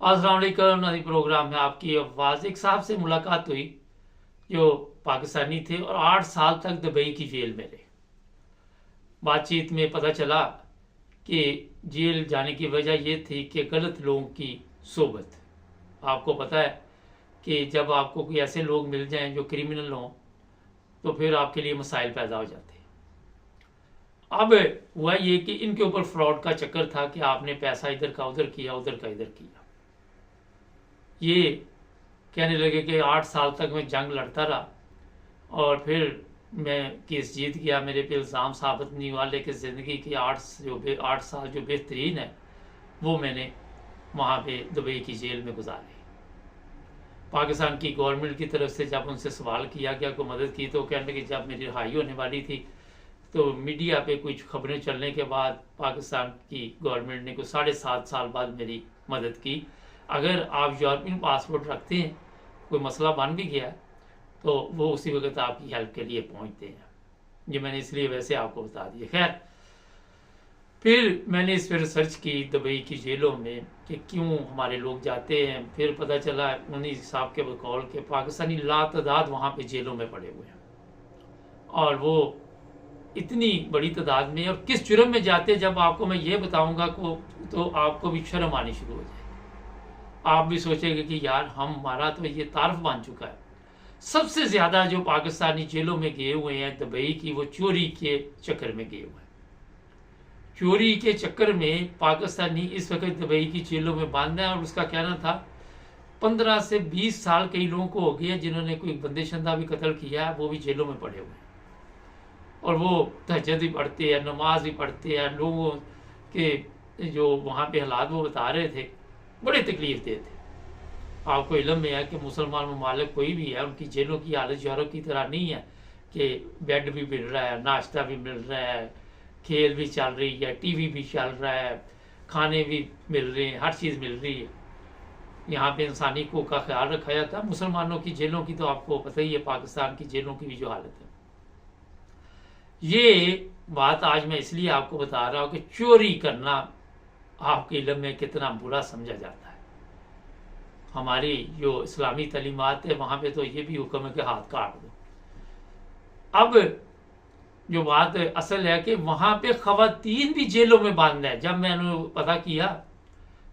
अस्सलाम वालेकुम। नदी प्रोग्राम में आपकी आवाज़ एक साहब से मुलाकात हुई जो पाकिस्तानी थे और 8 साल तक दुबई की जेल में रहे। बातचीत में पता चला कि जेल जाने की वजह यह थी कि गलत लोगों की सोबत। आपको पता है कि जब आपको कोई ऐसे लोग मिल जाएं जो क्रिमिनल हों तो फिर आपके लिए मसाइल पैदा हो जाते हैं। अब हुआ ये कि इनके ऊपर फ्रॉड का चक्कर था कि आपने पैसा इधर का उधर किया, उधर का इधर किया। ये कहने लगे कि 8 साल तक मैं जंग लड़ता रहा और फिर मैं केस जीत गया, मेरे पे इल्ज़ाम साबित नहीं हुआ, लेकिन ज़िंदगी की 8 साल जो बेहतरीन है वो मैंने वहाँ पे दुबई की जेल में गुजारे। पाकिस्तान की गवर्नमेंट की तरफ से जब उनसे सवाल किया गया, कोई मदद की, तो कहने लगे जब मेरी रिहाई होने वाली थी तो मीडिया पे कुछ खबरें चलने के बाद पाकिस्तान की गवर्नमेंट ने कुछ 7.5 साल बाद मेरी मदद की। अगर आप यूरोपियन पासपोर्ट रखते हैं, कोई मसला बन भी गया तो वो उसी वक्त आपकी हेल्प के लिए पहुंचते हैं। ये मैंने इसलिए वैसे आपको बता दिया। खैर, फिर मैंने इस पर रिसर्च की दुबई की जेलों में कि क्यों हमारे लोग जाते हैं। फिर पता चला उन्हीं साहब के बकौल के पाकिस्तानी लातादाद वहाँ पे जेलों में पड़े हुए हैं और वो इतनी बड़ी तादाद में, और किस जुर्म में जाते हैं जब आपको मैं ये बताऊंगा को तो आपको भी शर्म आनी शुरू हो जाएगी। आप भी सोचेंगे कि यार हमारा तो ये तारफ बन चुका है। सबसे ज्यादा जो पाकिस्तानी जेलों में गए हुए हैं दुबई की, वो चोरी के चक्कर में गए हुए हैं। चोरी के चक्कर में पाकिस्तानी इस वक्त दुबई की जेलों में बंद है और उसका कहना था 15 से 20 साल कई लोगों को हो गया जिन्होंने कोई बंदिशंदा भी कत्ल किया है, वो भी जेलों में पड़े हुए हैं। और वो तहज्जुद भी पढ़ते हैं, नमाज भी पढ़ते हैं। लोगों के जो वहाँ पे हालात वो बता रहे थे, बड़े तकलीफ दे थे। आपको इल्म में है कि मुसलमान ममालिक कोई भी है, उनकी जेलों की हालत यूरोप की तरह नहीं है कि बेड भी मिल रहा है, नाश्ता भी मिल रहा है, खेल भी चल रही है, टीवी भी चल रहा है, खाने भी मिल रहे हैं, हर चीज़ मिल रही है। यहाँ पे इंसानी को का ख्याल रखा जाता है। मुसलमानों की जेलों की तो आपको पता ही है, पाकिस्तान की जेलों की भी जो हालत है। ये बात आज मैं इसलिए आपको बता रहा हूँ कि चोरी करना आपके इल्म में कितना बुरा समझा जाता है। हमारी जो इस्लामी तालीमात है वहाँ पे तो ये भी हुक्म है कि हाथ काट दो। अब जो बात असल है कि वहाँ पे खवातीन भी जेलों में बंद है। जब मैंने पता किया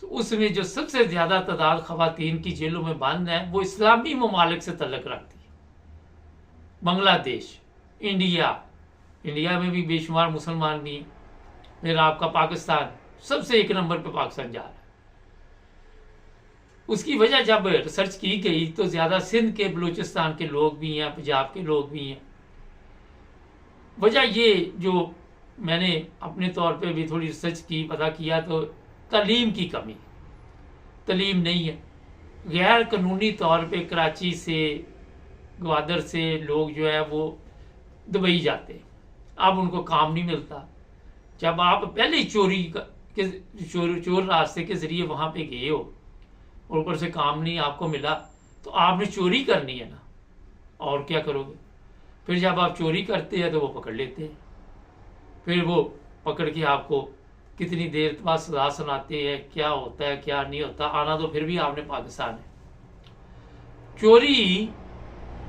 तो उसमें जो सबसे ज़्यादा तादाद खवातीन की जेलों में बंद है वो इस्लामी ममालिक से तल्लुक़ रखती है। बांग्लादेश, इंडिया में भी बेशुमार मुसलमान भी हैं। फिर आपका पाकिस्तान सबसे एक नंबर पे पाकिस्तान जा रहा है। उसकी वजह जब रिसर्च की गई तो ज़्यादा सिंध के, बलूचिस्तान के लोग भी हैं, पंजाब के लोग भी हैं। वजह ये जो मैंने अपने तौर पे भी थोड़ी रिसर्च की, पता किया तो तालीम की कमी, तालीम नहीं है। गैर कानूनी तौर पे कराची से, ग्वादर से लोग जो है वो दुबई जाते हैं। अब उनको काम नहीं मिलता। जब आप पहले चोर रास्ते के जरिए वहां पे गए हो और ऊपर से काम नहीं आपको मिला तो आपने चोरी करनी है ना, और क्या करोगे। फिर जब आप चोरी करते हैं तो वो पकड़ लेते हैं। फिर वो पकड़ के आपको कितनी देर बाद सजा सुनाते हैं, क्या होता है क्या नहीं होता। आना तो फिर भी आपने पाकिस्तान है। चोरी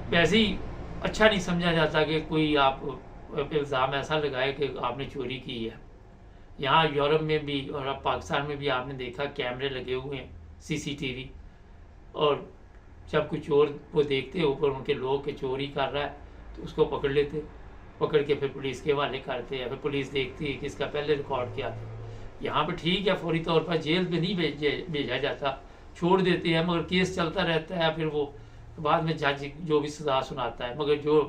वैसे ही अच्छा नहीं समझा जाता कि कोई आप इल्ज़ाम ऐसा लगाए कि आपने चोरी की है। यहाँ यूरोप में भी और अब पाकिस्तान में भी आपने देखा कैमरे लगे हुए हैं, सीसीटीवी, और जब कोई चोर वो देखते ऊपर उनके लोग के चोरी कर रहा है तो उसको पकड़ लेते, पकड़ के फिर पुलिस के हवाले करते हैं। फिर पुलिस देखती है कि इसका पहले रिकॉर्ड क्या था। यहाँ पे ठीक है, फौरी तौर पर जेल में नहीं भेजा जाता, छोड़ देते हैं, मगर केस चलता रहता है। फिर वो बाद में जज जो भी सजा सुनाता है, मगर जो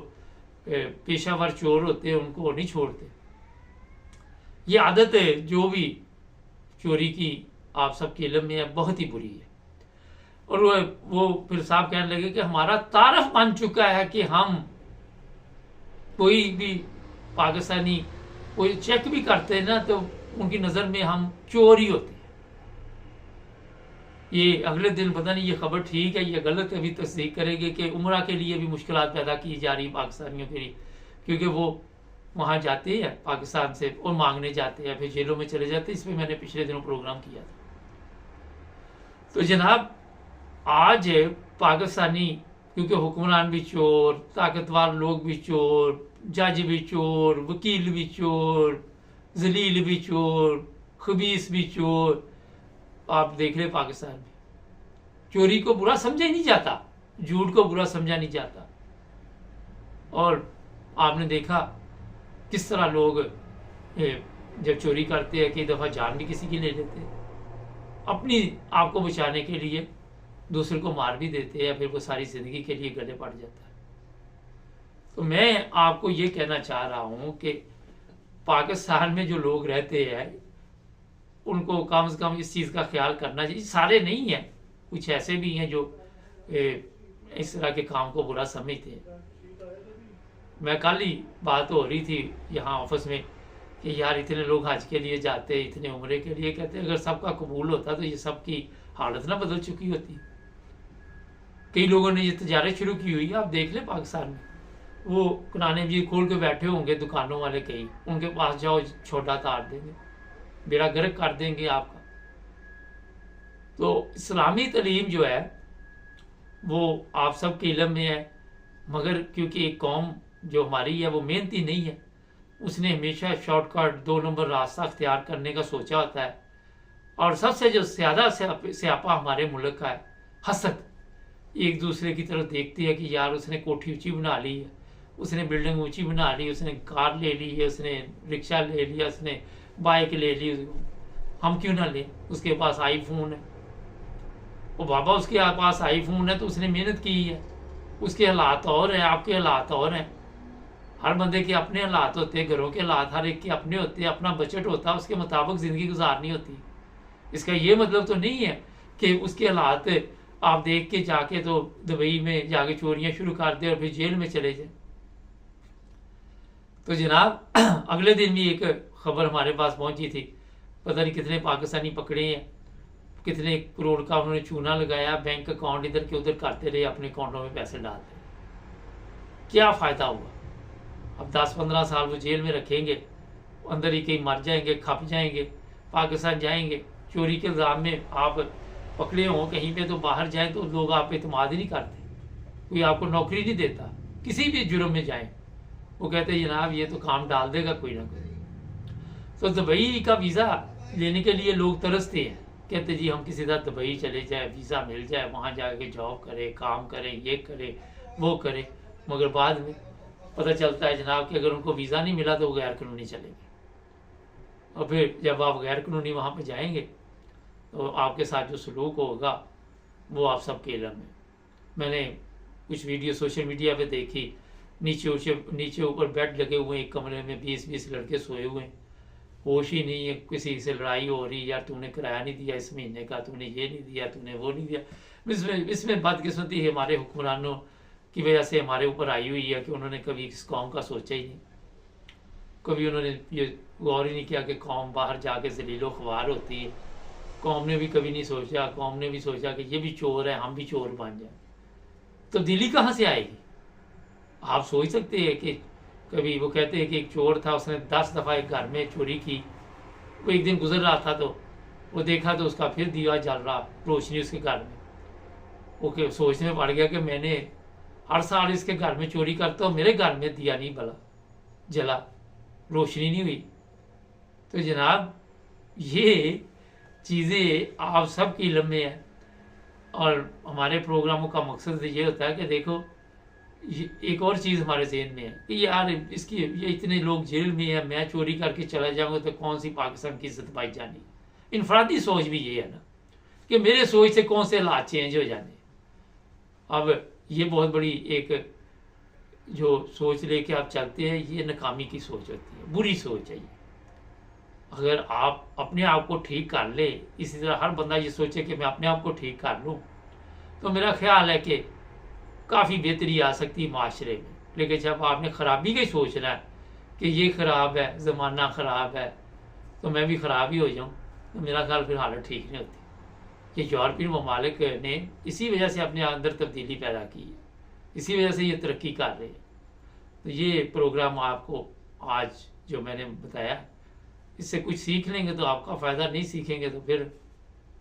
पेशावर चोर होते हैं उनको नहीं छोड़ते। ये आदत है जो भी चोरी की आप सबके इल्म में है, बहुत ही बुरी है। और वो फिर साहब कहने लगे कि हमारा तारफ बन चुका है कि हम कोई भी पाकिस्तानी कोई चेक भी करते हैं ना तो उनकी नज़र में हम चोर ही होते हैं। ये अगले दिन पता नहीं ये खबर ठीक है या गलत है, अभी तस्दीक करेंगे कि उम्रा के लिए भी मुश्किलात पैदा की जा रही पाकिस्तानियों के लिए, क्योंकि वो वहाँ जाते हैं पाकिस्तान से और मांगने जाते हैं, फिर जेलों में चले जाते हैं। इस पर मैंने पिछले दिनों प्रोग्राम किया था। तो जनाब आज पाकिस्तानी, क्योंकि हुक्मरान भी चोर, ताकतवर लोग भी चोर, जज भी चोर, वकील भी चोर, जलील भी चोर, खबीस भी चोर, आप देख ले पाकिस्तान में चोरी को बुरा समझा ही नहीं जाता, झूठ को बुरा समझा नहीं जाता। और आपने देखा किस तरह लोग जब चोरी करते हैं कई दफ़ा जान भी किसी की ले लेते हैं, अपनी आप को बचाने के लिए दूसरे को मार भी देते हैं, फिर वो सारी ज़िंदगी के लिए गले पड़ जाता है। तो मैं आपको ये कहना चाह रहा हूँ कि पाकिस्तान में जो लोग रहते हैं उनको कम से कम इस चीज़ का ख्याल करना चाहिए। सारे नहीं हैं, कुछ ऐसे भी हैं जो इस तरह के काम को बुरा समझते हैं। मैं कल ही बात हो रही थी यहाँ ऑफिस में कि यार इतने लोग हज के लिए जाते, इतने उम्रे के लिए, कहते अगर सबका कबूल होता तो ये सब की हालत ना बदल चुकी होती। कई लोगों ने ये तजारत शुरू की हुई है, आप देख लें पाकिस्तान में, वो कुराने भी खोल के बैठे होंगे दुकानों वाले, कई उनके पास जाओ छोटा तार देंगे, बेड़ा गर्क कर देंगे आपका। तो इस्लामी तालीम जो है वो आप सब के इल्म में है, मगर क्योंकि एक कौम जो हमारी है वो मेहनती नहीं है, उसने हमेशा शॉर्टकट 2 नंबर रास्ता अख्तियार करने का सोचा होता है। और सबसे जो ज़्यादा स्यापा हमारे मुल्क का है हसद, एक दूसरे की तरफ देखती है कि यार उसने कोठी ऊंची बना ली है, उसने बिल्डिंग ऊंची बना ली, उसने कार ले ली है, उसने रिक्शा ले लिया, उसने बाइक ले ली, हम क्यों ना लें, उसके पास आईफोन है। वो बाबा उसके पास आईफोन है तो उसने मेहनत की है, उसके हालात और हैं, आपके हालात और हैं। हर बंदे के अपने हालात होते हैं, घरों के हालात हर एक के अपने होते हैं, अपना बजट होता है, उसके मुताबिक ज़िंदगी गुजारनी होती। इसका ये मतलब तो नहीं है कि उसके हालात आप देख के जाके तो दुबई में जाके चोरियां शुरू कर दे और फिर जेल में चले जाए। तो जनाब अगले दिन भी एक खबर हमारे पास पहुंची थी, पता नहीं कितने पाकिस्तानी पकड़े हैं, कितने करोड़ का उन्होंने चूना लगाया, बैंक अकाउंट इधर के उधर करते रहे, अपने अकाउंटों में पैसे डालते। क्या फ़ायदा हुआ? अब 10-15 साल वो जेल में रखेंगे, अंदर ही कहीं मर जाएंगे, खप जाएंगे, पाकिस्तान जाएंगे, चोरी के इल्ज़ाम में आप पकड़े हों कहीं पे तो बाहर जाएं तो लोग आप पे इत्मीनान ही नहीं करते, कोई आपको नौकरी नहीं देता, किसी भी जुर्म में जाएं वो कहते हैं जनाब ये तो काम डाल देगा कोई ना कोई। तो दुबई का वीज़ा लेने के लिए लोग तरसते हैं, कहते जी हम किसी तरह दुबई चले जाए, वीज़ा मिल जाए, वहाँ जाके जॉब करें, काम करें, ये करें वो करें, मगर बाद में पता चलता है जनाब कि अगर उनको वीज़ा नहीं मिला तो वो गैर कानूनी चलेंगे। और फिर जब आप गैर कानूनी वहाँ पर जाएंगे तो आपके साथ जो सलूक होगा वो आप सबके इल्म में। मैंने कुछ वीडियो सोशल मीडिया पे देखी, नीचे ऊपर बेड लगे हुए, एक कमरे में 20-20 लड़के सोए हुए हैं, होश ही नहीं है, किसी से लड़ाई हो रही, यार तूने किराया नहीं दिया इस महीने का, तूने ये नहीं दिया, तूने वो नहीं दिया। इसमें बदकिस्मती है हमारे हुक्मरानों की वजह से हमारे ऊपर आई हुई है कि उन्होंने कभी इस कौम का सोचा ही नहीं, कभी उन्होंने ये गौर ही नहीं किया कि कौम बाहर जाके जलीलो ख्वार होती है। कौम ने भी कभी नहीं सोचा, कौम ने भी सोचा कि ये भी चोर है, हम भी चोर बन जाए। तो दिली कहाँ से आएगी? आप सोच सकते हैं कि कभी वो कहते हैं कि एक चोर था, उसने 10 दफ़ा एक घर में चोरी की, वो एक दिन गुजर रहा था तो वो देखा तो उसका फिर दिया जल रहा, रोशनी उसके घर में। वो सोचने में पड़ गया कि मैंने हर साल इसके घर में चोरी करता हूँ, मेरे घर में दिया नहीं बला जला, रोशनी नहीं हुई। तो जनाब ये चीज़ें आप सब की इल्म में है, और हमारे प्रोग्रामों का मकसद ये होता है कि देखो एक और चीज़ हमारे जहन में है कि यार इसकी ये इतने लोग जेल में है, मैं चोरी करके चला जाऊंगा तो कौन सी पाकिस्तान की इज्जत पाई जानी। इनफरादी सोच भी ये है ना कि मेरे सोच से कौन से हालात चेंज हो जाने। अब ये बहुत बड़ी एक जो सोच लेके आप चलते हैं, ये नाकामी की सोच होती है, बुरी सोच है ये। अगर आप अपने आप को ठीक कर ले, इसी तरह हर बंदा ये सोचे कि मैं अपने आप को ठीक कर लूँ, तो मेरा ख्याल है कि काफ़ी बेहतरी आ सकती है माशरे में। लेकिन जब आपने ख़राबी का ही सोचना है कि ये ख़राब है, ज़माना ख़राब है, तो मैं भी ख़राब ही हो जाऊँ, तो मेरा ख्याल फिर हालत ठीक नहीं होती। ये यूरोपियन ममालिक ने इसी वजह से अपने अंदर तब्दीली पैदा की है, इसी वजह से ये तरक्की कर रहे हैं। तो ये प्रोग्राम आपको आज जो मैंने बताया, इससे कुछ सीख लेंगे तो आपका फ़ायदा, नहीं सीखेंगे तो फिर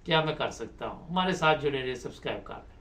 क्या मैं कर सकता हूँ। हमारे साथ जुड़े रहे, सब्सक्राइब कर लें।